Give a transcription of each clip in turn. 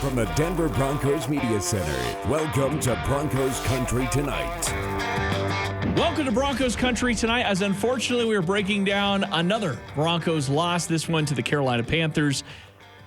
From the Denver Broncos Media Center, welcome to Broncos Country Tonight. Welcome to Broncos Country Tonight, as unfortunately we are breaking down another Broncos loss, this one to the Carolina Panthers.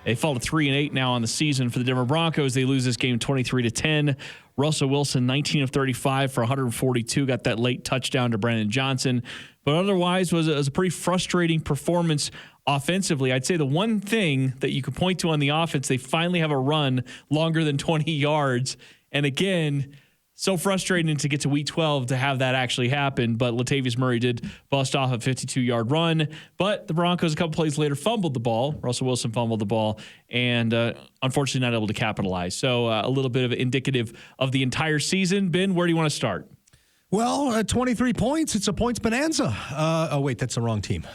They fall to 3-8 now on the season for the Denver Broncos. They lose this game 23-10. Russell Wilson, 19 of 35 for 142, got that late touchdown to Brandon Johnson. But otherwise, was a pretty frustrating performance offensively. I'd say the one thing that you could point to on the offense, they finally have a run longer than 20 yards. And again, so frustrating to get to week 12 to have that actually happen. But Latavius Murray did bust off a 52-yard run. But the Broncos, a couple plays later, fumbled the ball. Russell Wilson fumbled the ball and unfortunately not able to capitalize. So a little bit of indicative of the entire season. Ben, where do you want to start? Well, 23 points. It's a points bonanza. Oh, wait, that's the wrong team.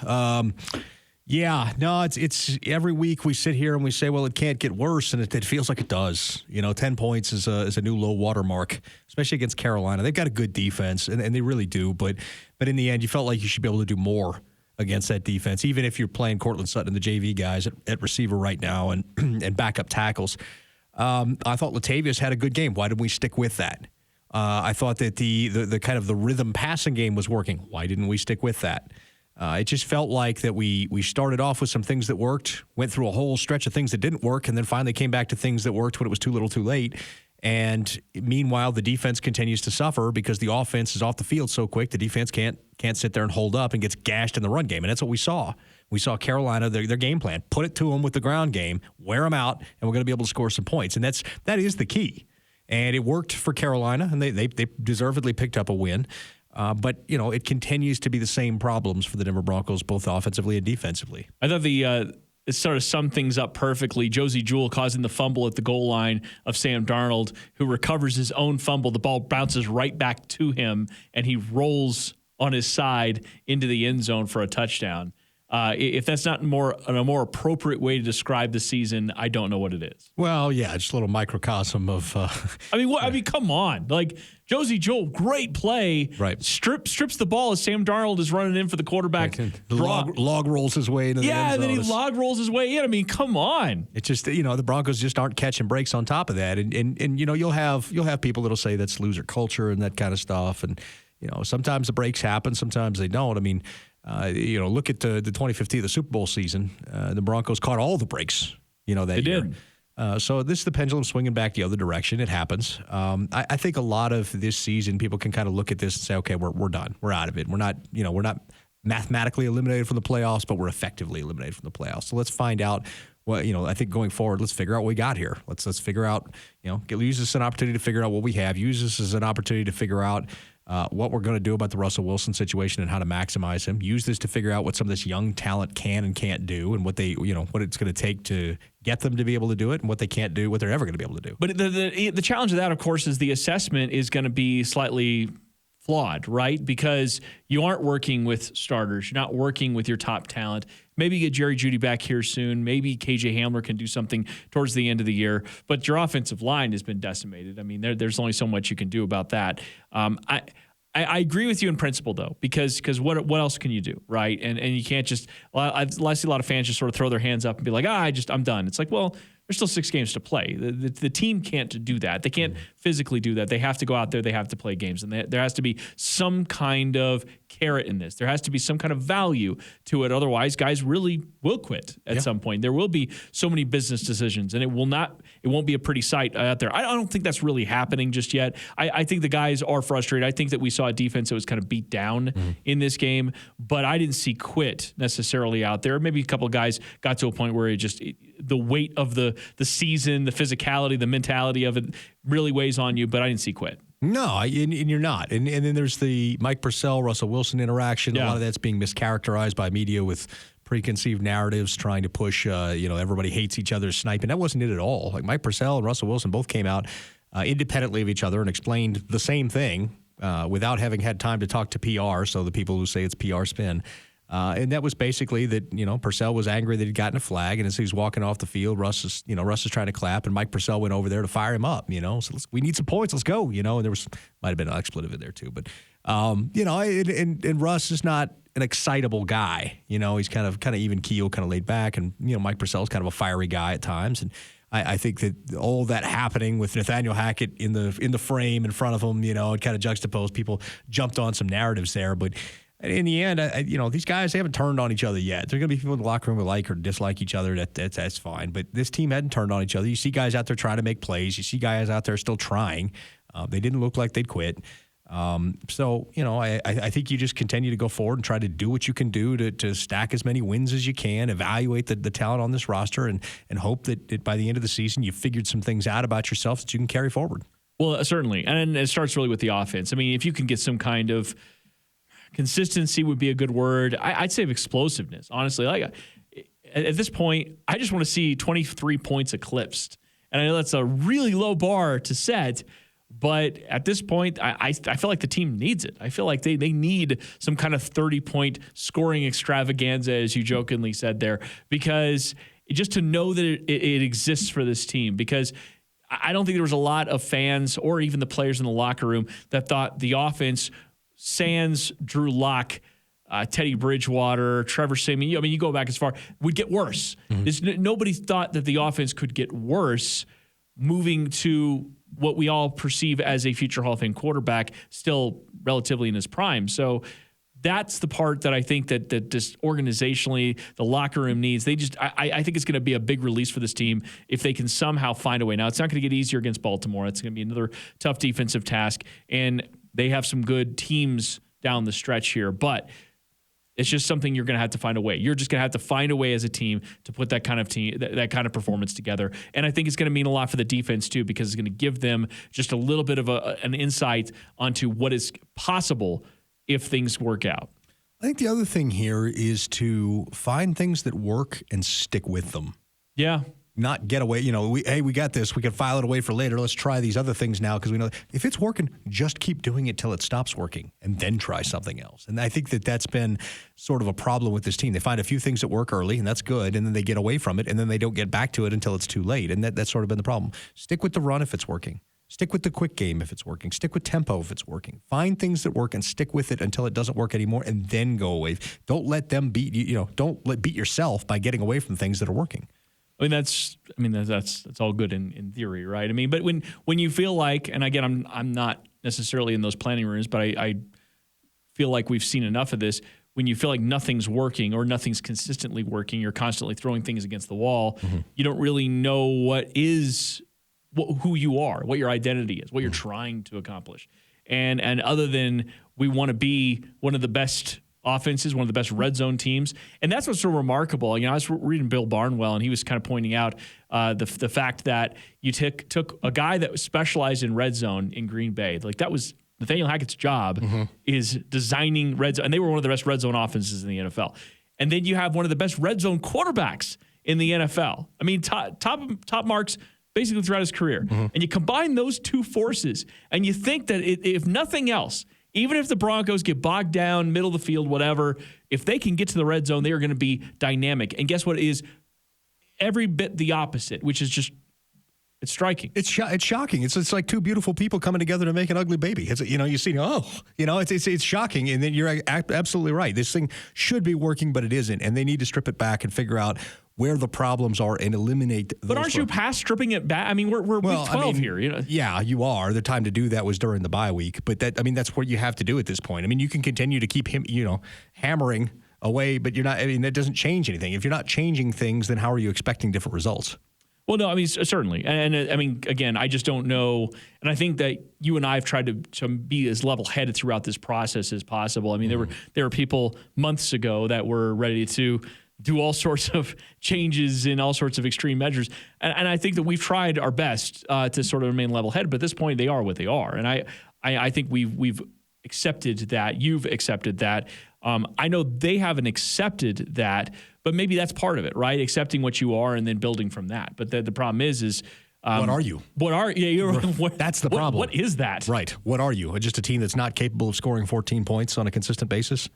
Yeah, no, it's every week we sit here and we say, well, it can't get worse, and it feels like it does. 10 points is a new low water mark, especially against Carolina. They've got a good defense, and they really do, but in the end, you felt like you should be able to do more against that defense, even if you're playing Cortland Sutton and the JV guys at receiver right now and backup tackles. I thought Latavius had a good game. Why didn't we stick with that? I thought that the kind of the rhythm passing game was working. Why didn't we stick with that? It just felt like that we started off with some things that worked, went through a whole stretch of things that didn't work, and then finally came back to things that worked when it was too little too late. And meanwhile, the defense continues to suffer because the offense is off the field so quick, the defense can't sit there and hold up and gets gashed in the run game. And that's what we saw. We saw Carolina, their game plan, put it to them with the ground game, wear them out, and we're going to be able to score some points. And that is the key. And it worked for Carolina, and they deservedly picked up a win. But, it continues to be the same problems for the Denver Broncos, both offensively and defensively. I thought it sort of summed things up perfectly. Josie Jewell causing the fumble at the goal line of Sam Darnold, who recovers his own fumble. The ball bounces right back to him, and he rolls on his side into the end zone for a touchdown. If that's not a more appropriate way to describe the season, I don't know what it is. Well, yeah, just a little microcosm of. I mean, come on, like Josie Jewell, great play. Right, strips the ball as Sam Darnold is running in for the quarterback. Log rolls his way into the end zone. Yeah, and then he log rolls his way in. I mean, come on. It's just the Broncos just aren't catching breaks on top of that, and you'll have people that'll say that's loser culture and that kind of stuff, and sometimes the breaks happen, sometimes they don't. I mean. Look at the 2015, the Super Bowl season. The Broncos caught all the breaks, that year. Did. So this is the pendulum swinging back the other direction. It happens. I think a lot of this season, people can kind of look at this and say, okay, we're done. We're out of it. We're not mathematically eliminated from the playoffs, but we're effectively eliminated from the playoffs. So let's find out. Well, I think going forward, let's figure out what we got here. Let's figure out, use this as an opportunity to figure out what we have. Use this as an opportunity to figure out what we're going to do about the Russell Wilson situation and how to maximize him. Use this to figure out what some of this young talent can and can't do, and what what it's going to take to get them to be able to do it, and what they can't do, what they're ever going to be able to do. But the challenge of that, of course, is the assessment is going to be slightly flawed, right? Because you aren't working with starters. You're not working with your top talent. Maybe you get Jerry Jeudy back here soon. Maybe KJ Hamler can do something towards the end of the year. But your offensive line has been decimated. I mean, there's only so much you can do about that. I agree with you in principle, though, because what else can you do, right? And you can't just – I see a lot of fans just sort of throw their hands up and be like, I'm done. It's like, well – there's still 6 games to play. The team can't do that. They can't physically do that. They have to go out there. They have to play games. And there has to be some kind of carrot in this. There has to be some kind of value to it. Otherwise, guys really will quit at some point. There will be so many business decisions, and it won't be a pretty sight out there. I don't think that's really happening just yet. I think the guys are frustrated. I think that we saw a defense that was kind of beat down in this game, but I didn't see quit necessarily out there. Maybe a couple of guys got to a point where the weight of the season, the physicality, the mentality of it really weighs on you, but I didn't see quit. No, and you're not. And then there's the Mike Purcell, Russell Wilson interaction. Yeah. A lot of that's being mischaracterized by media with preconceived narratives trying to push, everybody hates each other, sniping. That wasn't it at all. Like Mike Purcell and Russell Wilson both came out independently of each other and explained the same thing without having had time to talk to PR, so the people who say it's PR spin. And that was basically that, Purcell was angry that he'd gotten a flag, and as he was walking off the field, Russ is trying to clap, and Mike Purcell went over there to fire him up, so we need some points, let's go, and there might have been an expletive in there too, but, and Russ is not an excitable guy, he's kind of even keel, kind of laid back, and, Mike Purcell's kind of a fiery guy at times, and I think that all that happening with Nathaniel Hackett in the frame in front of him, it kind of juxtaposed. People jumped on some narratives there, but in the end, these guys, they haven't turned on each other yet. There are going to be people in the locker room who like or dislike each other. That's fine. But this team hadn't turned on each other. You see guys out there trying to make plays. You see guys out there still trying. They didn't look like they'd quit. I think you just continue to go forward and try to do what you can do to stack as many wins as you can, evaluate the talent on this roster, and hope that by the end of the season you've figured some things out about yourself that you can carry forward. Well, certainly. And it starts really with the offense. I mean, if you can get some kind of consistency would be a good word. I'd say explosiveness, honestly. Like at this point, I just want to see 23 points eclipsed. And I know that's a really low bar to set, but at this point, I feel like the team needs it. I feel like they need some kind of 30-point scoring extravaganza, as you jokingly said there, because just to know that it exists for this team, because I don't think there was a lot of fans or even the players in the locker room that thought the offense, sans Drew Lock, Teddy Bridgewater, Trevor Siemian, you go back as far, would get worse. Mm-hmm. Nobody thought that the offense could get worse moving to what we all perceive as a future Hall of Fame quarterback, still relatively in his prime. So that's the part that I think that just organizationally the locker room needs. I think it's going to be a big release for this team if they can somehow find a way. Now, it's not going to get easier against Baltimore. It's going to be another tough defensive task, and they have some good teams down the stretch here, but it's just something you're going to have to find a way. You're just going to have to find a way as a team to put that kind of performance together. And I think it's going to mean a lot for the defense too, because it's going to give them just a little bit of an insight onto what is possible if things work out. I think the other thing here is to find things that work and stick with them. Yeah. Not get away, we got this. We can file it away for later. Let's try these other things now because we know if it's working, just keep doing it till it stops working and then try something else. And I think that's been sort of a problem with this team. They find a few things that work early, and that's good, and then they get away from it, and then they don't get back to it until it's too late. And that's sort of been the problem. Stick with the run if it's working. Stick with the quick game if it's working. Stick with tempo if it's working. Find things that work and stick with it until it doesn't work anymore, and then go away. Don't let them beat you. Don't beat yourself by getting away from things that are working. That's all good in theory, right? I mean, but when you feel like, and again, I'm not necessarily in those planning rooms, but I feel like we've seen enough of this. When you feel like nothing's working or nothing's consistently working, you're constantly throwing things against the wall. Mm-hmm. You don't really know who you are, what your identity is, what you're trying to accomplish, and other than we want to be one of the best offenses, one of the best red zone teams. And that's what's so remarkable. I was reading Bill Barnwell, and he was kind of pointing out the fact that you took a guy that was specialized in red zone in Green Bay. Like that was Nathaniel Hackett's job, is designing red zone. And they were one of the best red zone offenses in the NFL. And then you have one of the best red zone quarterbacks in the NFL. I mean, top marks basically throughout his career. Mm-hmm. And you combine those two forces, and you think that if nothing else, even if the Broncos get bogged down, middle of the field, whatever, if they can get to the red zone, they are going to be dynamic. And guess what is every bit the opposite, which is just, it's striking. It's shocking. It's like two beautiful people coming together to make an ugly baby. It's you see, it's shocking. And then you're absolutely right. This thing should be working, but it isn't. And they need to strip it back and figure out where the problems are and eliminate those. But aren't you past stripping it back? I mean, we're week 12 here. Yeah, you are. The time to do that was during the bye week. But that's what you have to do at this point. I mean, you can continue to keep him, hammering away, but you're not. I mean, that doesn't change anything. If you're not changing things, then how are you expecting different results? Well, no, I mean, certainly. And I mean, again, I just don't know. And I think that you and I have tried to be as level-headed throughout this process as possible. I mean, there were people months ago that were ready to do all sorts of changes in all sorts of extreme measures. And I think that we've tried our best to sort of remain level-headed. But at this point, they are what they are. And I think we've accepted that. You've accepted that. I know they haven't accepted that, but maybe that's part of it, right? Accepting what you are and then building from that. But the problem is what are you? That's the problem. What is that? Right. What are you? Just a team that's not capable of scoring 14 points on a consistent basis?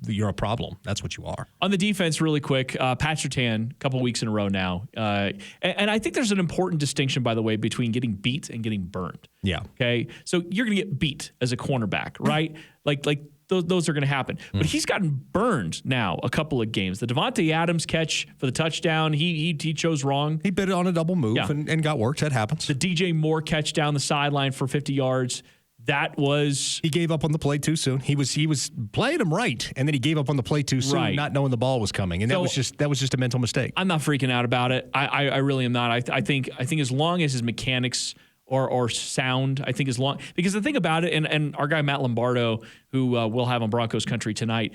You're a problem. That's what you are. On the defense, really quick, Pat Surtain, a couple weeks in a row now. And I think there's an important distinction, by the way, between getting beat and getting burned. Yeah. Okay. So you're going to get beat as a cornerback, right? Like those are going to happen. But he's gotten burned now a couple of games. The Devontae Adams catch for the touchdown, he chose wrong. He bit on a double move and got worked. That happens. The DJ Moore catch down the sideline for 50 yards. That was... He gave up on the play too soon. He was playing him right, and then he gave up on the play too soon, not knowing the ball was coming. And that was just a mental mistake. I'm not freaking out about it. I really am not. I think as long as his mechanics or sound, I think as long... Because the thing about it, and our guy Matt Lombardo, who we'll have on Broncos Country tonight,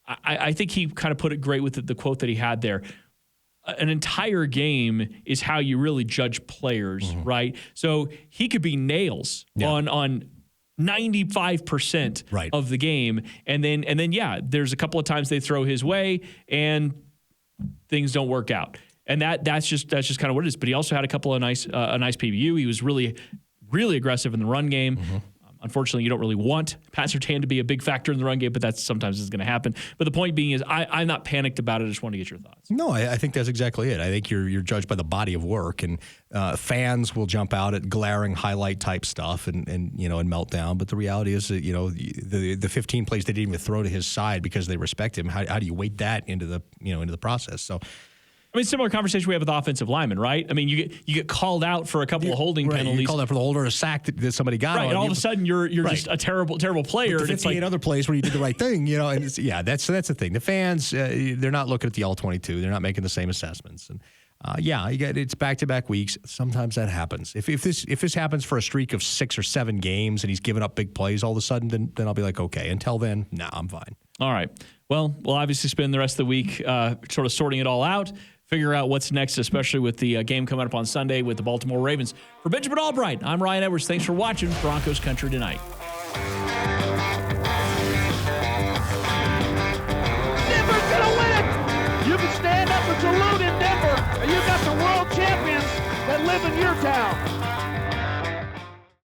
I think he kind of put it great with the quote that he had there. An entire game is how you really judge players, right? So he could be nails on 95% of the game. And then, there's a couple of times they throw his way and things don't work out. And that's just kind of what it is. But he also had a couple of nice PBU. He was really, really aggressive in the run game. Unfortunately, you don't really want Pat Surtain to be a big factor in the run game, but that's sometimes is going to happen. But the point being is I'm not panicked about it. I just want to get your thoughts. No, I think that's exactly it. I think you're judged by the body of work, and fans will jump out at glaring highlight type stuff and meltdown. But the reality is that, the 15 plays they didn't even throw to his side because they respect him. How do you weight that into the process? So. I mean, similar conversation we have with offensive linemen, right? I mean, you get called out for a couple of holding penalties. You called out for the holder, a sack that somebody got on. And all of a sudden you're just a terrible player. But the 58 other plays where you did the right thing, and that's the thing. The fans, they're not looking at the all 22. They're not making the same assessments. And it's back-to-back weeks. Sometimes that happens. If this happens for a streak of 6 or 7 games and he's giving up big plays all of a sudden, then I'll be like, okay. Until then, I'm fine. All right. Well, we'll obviously spend the rest of the week sort of sorting it all out. Figure out what's next, especially with the game coming up on Sunday with the Baltimore Ravens. For Benjamin Allbright, I'm Ryan Edwards. Thanks for watching Broncos Country Tonight. Denver's going to win it! You can stand up and salute in Denver, and you got the world champions that live in your town.